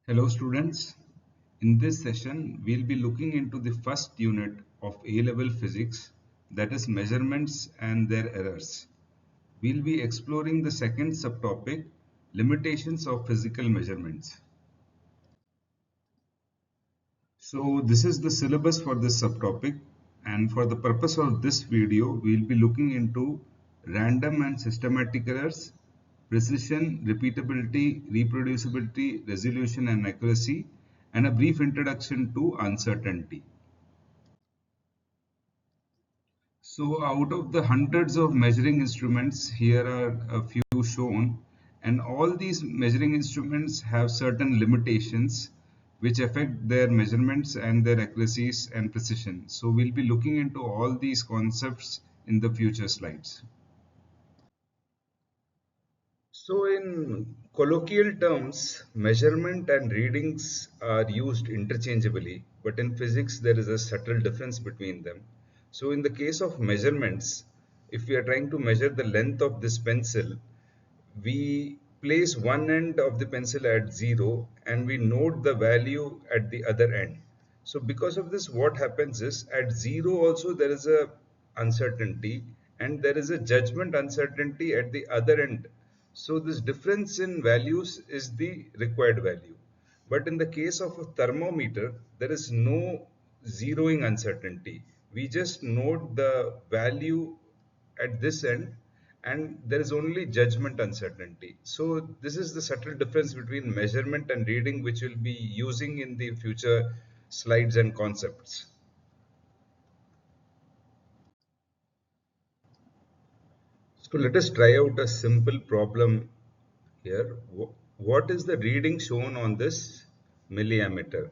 Hello students, in this session we'll be looking into the first unit of A-level physics, that is measurements and their errors. We'll be exploring the second subtopic, limitations of physical measurements. So this is the syllabus for this subtopic, and for the purpose of this video we'll be looking into random and systematic errors, precision, repeatability, reproducibility, resolution and accuracy, and a brief introduction to uncertainty. So out of the hundreds of measuring instruments, here are a few shown, and all these measuring instruments have certain limitations which affect their measurements and their accuracies and precision. So we'll be looking into all these concepts in the future slides. So in colloquial terms, measurement and readings are used interchangeably, but in physics there is a subtle difference between them. So in the case of measurements, if we are trying to measure the length of this pencil, we place one end of the pencil at 0 and we note the value at the other end. So because of this, what happens is at 0 also there is a uncertainty and there is a judgment uncertainty at the other end. So this difference in values is the required value. But in the case of a thermometer, there is no zeroing uncertainty. We just note the value at this end and there is only judgment uncertainty. So this is the subtle difference between measurement and reading, which we'll be using in the future slides and concepts. So let us try out a simple problem here. What is the reading shown on this milliammeter?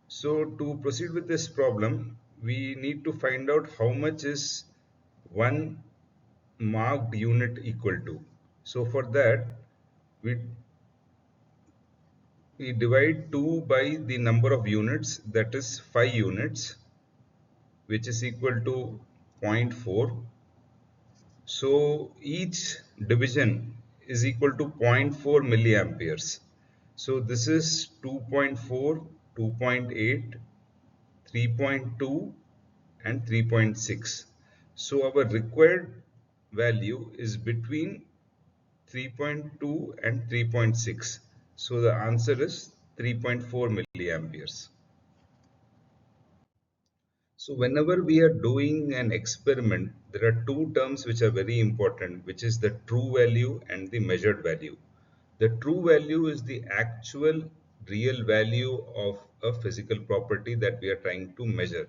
So to proceed with this problem, we need to find out how much is one marked unit equal to. So for that, we we divide 2 by the number of units, that is 5 units, which is equal to zero point 0.4. So each division is equal to zero point 0.4 milliamperes. So this is 2.4, 2.8, 3.2 and 3.6. So our required value is between 3.2 and 3.6. So the answer is 3.4 milliamperes. So whenever we are doing an experiment, there are two terms which are very important, which is the true value and the measured value. The true value is the actual real value of a physical property that we are trying to measure.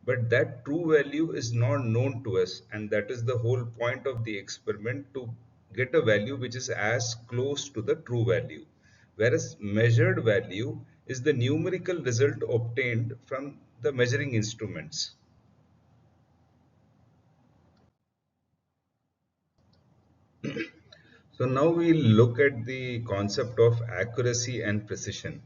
But that true value is not known to us, and that is the whole point of the experiment, to get a value which is as close to the true value. Whereas measured value is the numerical result obtained from the measuring instruments. So now we'll look at the concept of accuracy and precision.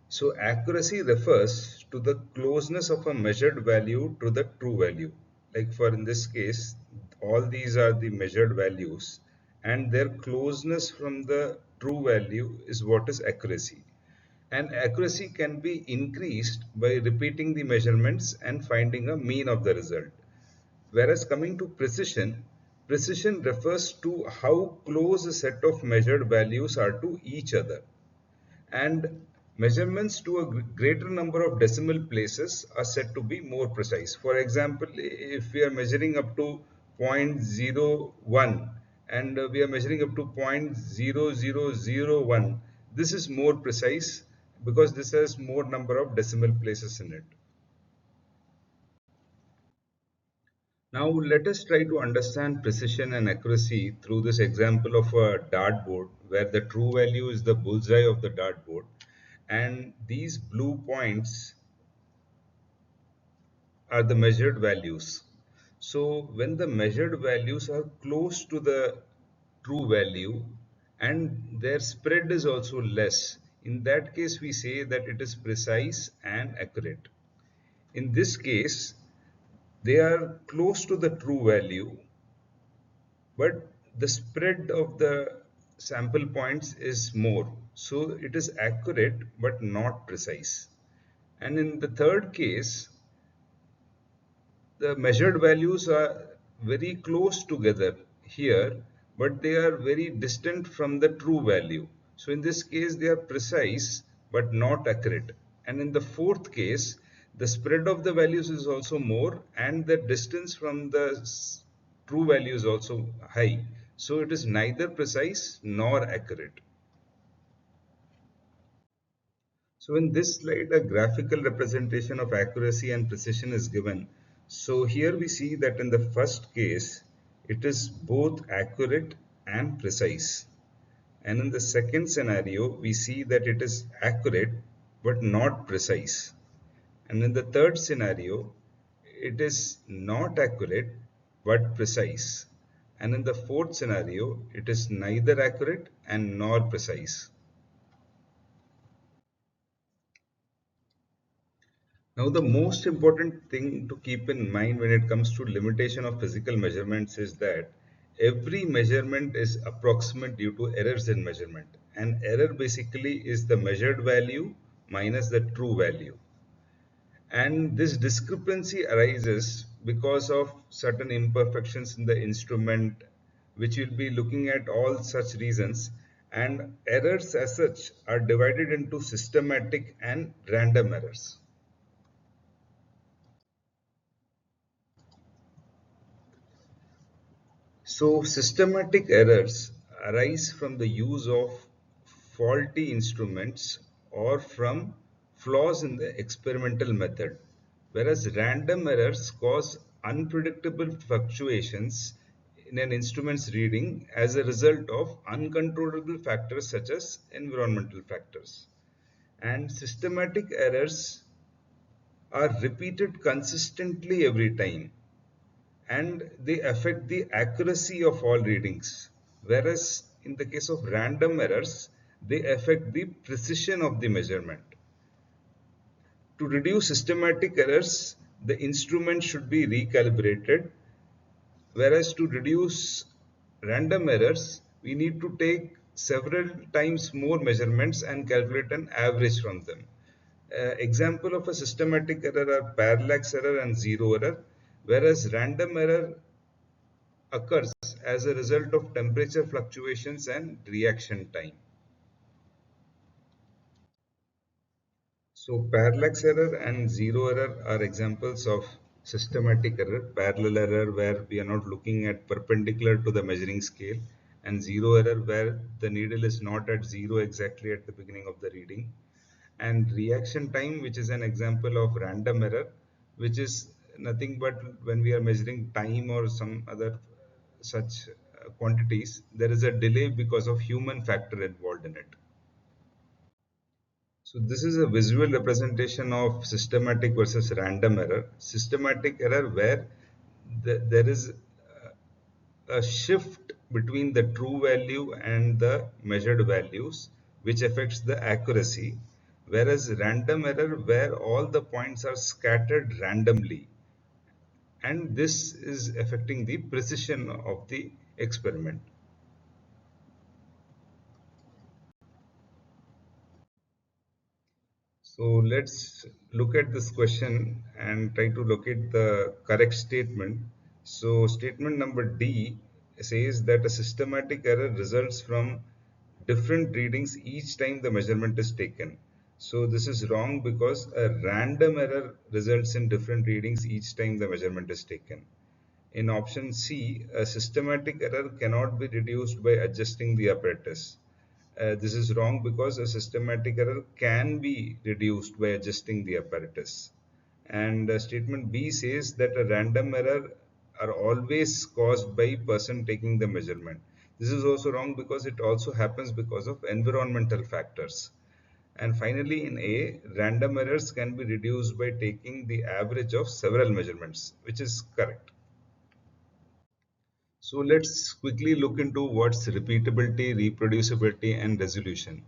So accuracy refers to the closeness of a measured value to the true value. Like for in this case, all these are the measured values and their closeness from the true value is what is accuracy. And accuracy can be increased by repeating the measurements and finding a mean of the result. Whereas coming to precision, precision refers to how close a set of measured values are to each other. And measurements to a greater number of decimal places are said to be more precise. For example, if we are measuring up to zero point 0.01 and we are measuring up to 0.0001, this is more precise because this has more number of decimal places in it. Now let us try to understand precision and accuracy through this example of a dartboard where the true value is the bullseye of the dartboard and these blue points are the measured values. So when the measured values are close to the true value and their spread is also less, in that case we say that it is precise and accurate. In this case, they are close to the true value, but the spread of the sample points is more. So it is accurate but not precise. And in the third case, the measured values are very close together here, but they are very distant from the true value. So in this case, they are precise but not accurate. And in the fourth case, the spread of the values is also more and the distance from the true value is also high. So it is neither precise nor accurate. So in this slide, a graphical representation of accuracy and precision is given. So here we see that in the first case, it is both accurate and precise. And in the second scenario, we see that it is accurate but not precise. And in the third scenario, it is not accurate but precise. And in the fourth scenario, it is neither accurate and nor precise. Now, the most important thing to keep in mind when it comes to limitation of physical measurements is that every measurement is approximate due to errors in measurement. And error basically is the measured value minus the true value. And this discrepancy arises because of certain imperfections in the instrument, which we'll be looking at all such reasons. And errors as such are divided into systematic and random errors. So, systematic errors arise from the use of faulty instruments or from flaws in the experimental method, whereas random errors cause unpredictable fluctuations in an instrument's reading as a result of uncontrollable factors such as environmental factors. And systematic errors are repeated consistently every time and they affect the accuracy of all readings. Whereas in the case of random errors, they affect the precision of the measurement. To reduce systematic errors, the instrument should be recalibrated, whereas to reduce random errors, we need to take several times more measurements and calculate an average from them. Example of a systematic error are parallax error and zero error, whereas random error occurs as a result of temperature fluctuations and reaction time. So parallax error and zero error are examples of systematic error. Parallel error where we are not looking at perpendicular to the measuring scale, and zero error where the needle is not at zero exactly at the beginning of the reading. And reaction time, which is an example of random error, which is nothing but when we are measuring time or some other such quantities, there is a delay because of human factor involved in it. So this is a visual representation of systematic versus random error. Systematic error where there is a shift between the true value and the measured values, which affects the accuracy, whereas random error where all the points are scattered randomly, and this is affecting the precision of the experiment. So let's look at this question and try to locate the correct statement. So statement number D says that a systematic error results from different readings each time the measurement is taken. So this is wrong because a random error results in different readings each time the measurement is taken. In option C, a systematic error cannot be reduced by adjusting the apparatus. This is wrong because a systematic error can be reduced by adjusting the apparatus. And statement B says that a random error are always caused by person taking the measurement. This is also wrong because it also happens because of environmental factors. And finally, in A, random errors can be reduced by taking the average of several measurements, which is correct. So let's quickly look into what's repeatability, reproducibility, and resolution.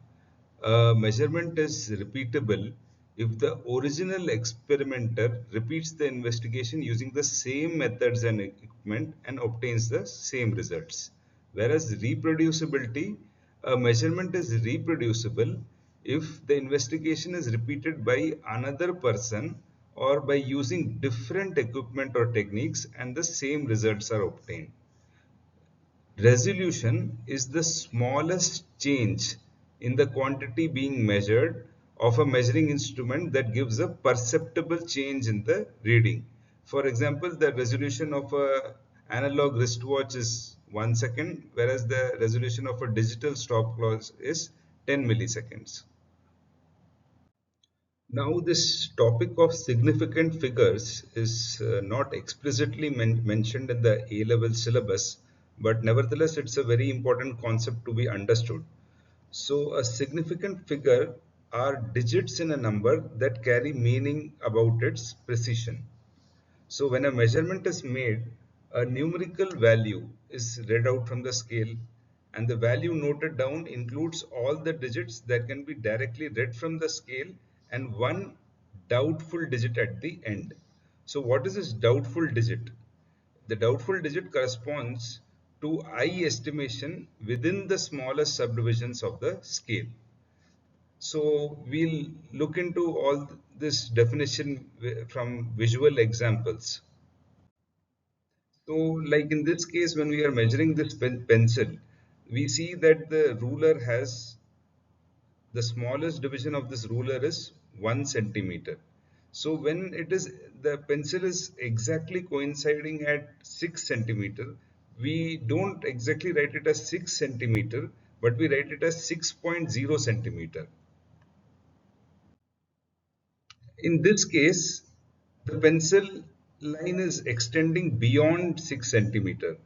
A measurement is repeatable if the original experimenter repeats the investigation using the same methods and equipment and obtains the same results. Whereas reproducibility, A measurement is reproducible if the investigation is repeated by another person or by using different equipment or techniques and the same results are obtained. Resolution is the smallest change in the quantity being measured of a measuring instrument that gives a perceptible change in the reading. For example, the resolution of a analog wristwatch is 1 second, whereas the resolution of a digital stopwatch is 10 milliseconds. Now, this topic of significant figures is not explicitly mentioned in the A-level syllabus, but nevertheless, it's a very important concept to be understood. So, a significant figure are digits in a number that carry meaning about its precision. So when a measurement is made, a numerical value is read out from the scale, and the value noted down includes all the digits that can be directly read from the scale and one doubtful digit at the end. So what is this doubtful digit? The doubtful digit corresponds to I estimation within the smallest subdivisions of the scale. So we'll look into all this definition from visual examples. So, like in this case, when we are measuring this pencil, we see that the ruler has the smallest division of this ruler is 1 centimeter. So, when it is the pencil is exactly coinciding at 6 centimeter, we don't exactly write it as 6 centimeter, but we write it as 6.0 centimeter. In this case, the pencil line is extending beyond 6 centimeter,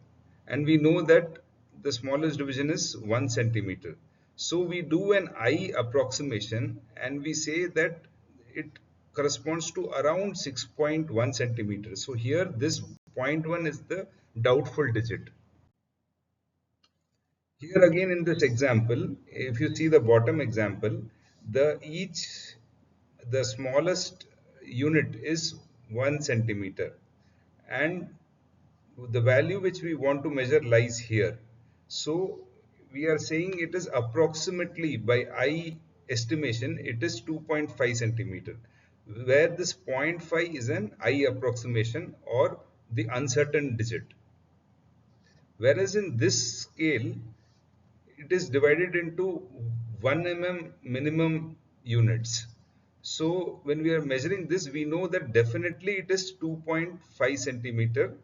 and we know that the smallest division is 1 centimeter. So we do an eye approximation and we say that it corresponds to around 6.1 centimeters. So here this zero point 0.1 is the doubtful digit. Here again in this example, if you see the bottom example, the smallest unit is 1 centimeter, and the value which we want to measure lies here. So we are saying it is approximately by eye estimation it is 2.5 centimeter, where this zero point 0.5 is an eye approximation or the uncertain digit. Whereas in this scale it is divided into 1 mm minimum units. So when we are measuring this, we know that definitely it is 2.5 centimeter,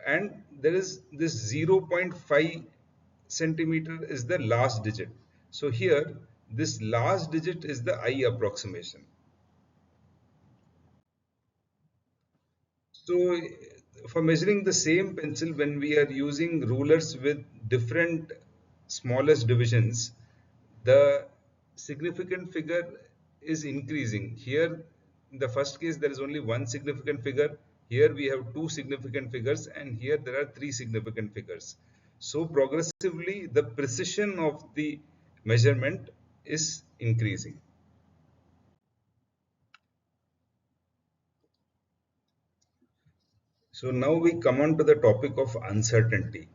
and there is this 0.5 centimeter is the last digit. So here this last digit is the eye approximation. So for measuring the same pencil, when we are using rulers with different smallest divisions, the significant figure is increasing. Here, in the first case, there is only one significant figure. Here we have two significant figures, and here there are three significant figures. So progressively, the precision of the measurement is increasing. So now we come on to the topic of uncertainty.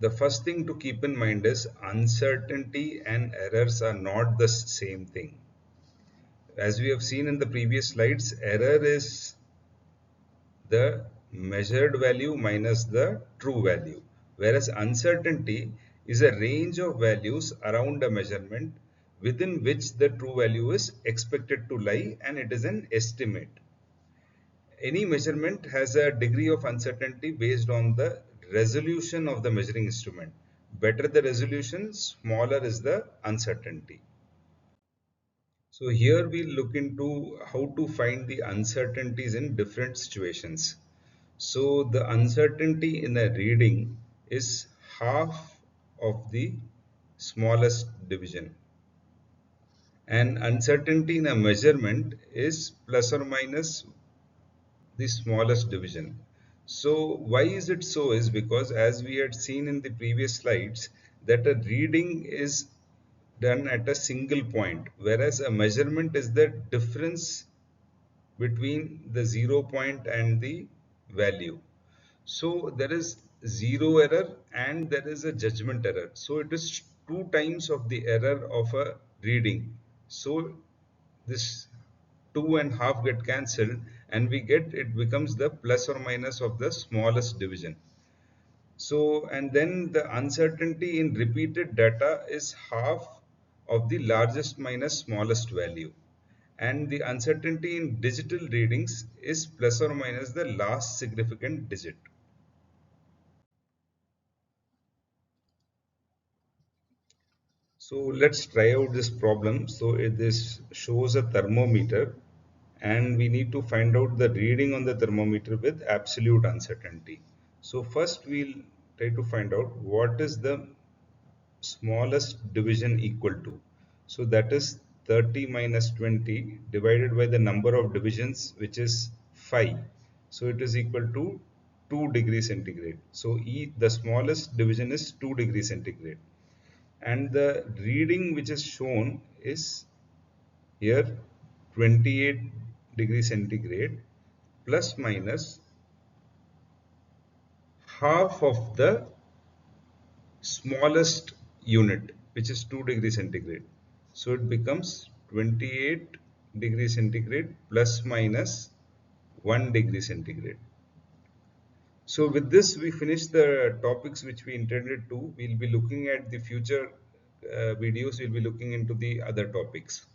The first thing to keep in mind is uncertainty and errors are not the same thing. As we have seen in the previous slides, error is the measured value minus the true value, whereas uncertainty is a range of values around a measurement within which the true value is expected to lie, and it is an estimate. Any measurement has a degree of uncertainty based on the resolution of the measuring instrument. Better the resolution, smaller is the uncertainty. So here we look into how to find the uncertainties in different situations. So the uncertainty in a reading is half of the smallest division, and uncertainty in a measurement is plus or minus the smallest division. So why is it so is because, as we had seen in the previous slides, that a reading is done at a single point, whereas a measurement is the difference between the 0 point and the value. So there is zero error and there is a judgment error. So it is 2 times of the error of a reading. So this 2.5 get cancelled, and we get, it becomes the plus or minus of the smallest division. So, and then the uncertainty in repeated data is half of the largest minus smallest value. And the uncertainty in digital readings is plus or minus the last significant digit. So let's try out this problem. So this shows a thermometer, and we need to find out the reading on the thermometer with absolute uncertainty. So first we'll try to find out what is the smallest division equal to. So that is 30 minus 20 divided by the number of divisions, which is 5. So it is equal to 2 degrees centigrade. So the smallest division is 2 degrees centigrade. And the reading which is shown is here 28 degrees centigrade plus minus half of the smallest unit, which is 2 degrees centigrade. So it becomes 28 degrees centigrade plus minus 1 degree centigrade. So with this, we finish the topics which we intended to. We'll be looking at the future videos. We'll be looking into the other topics.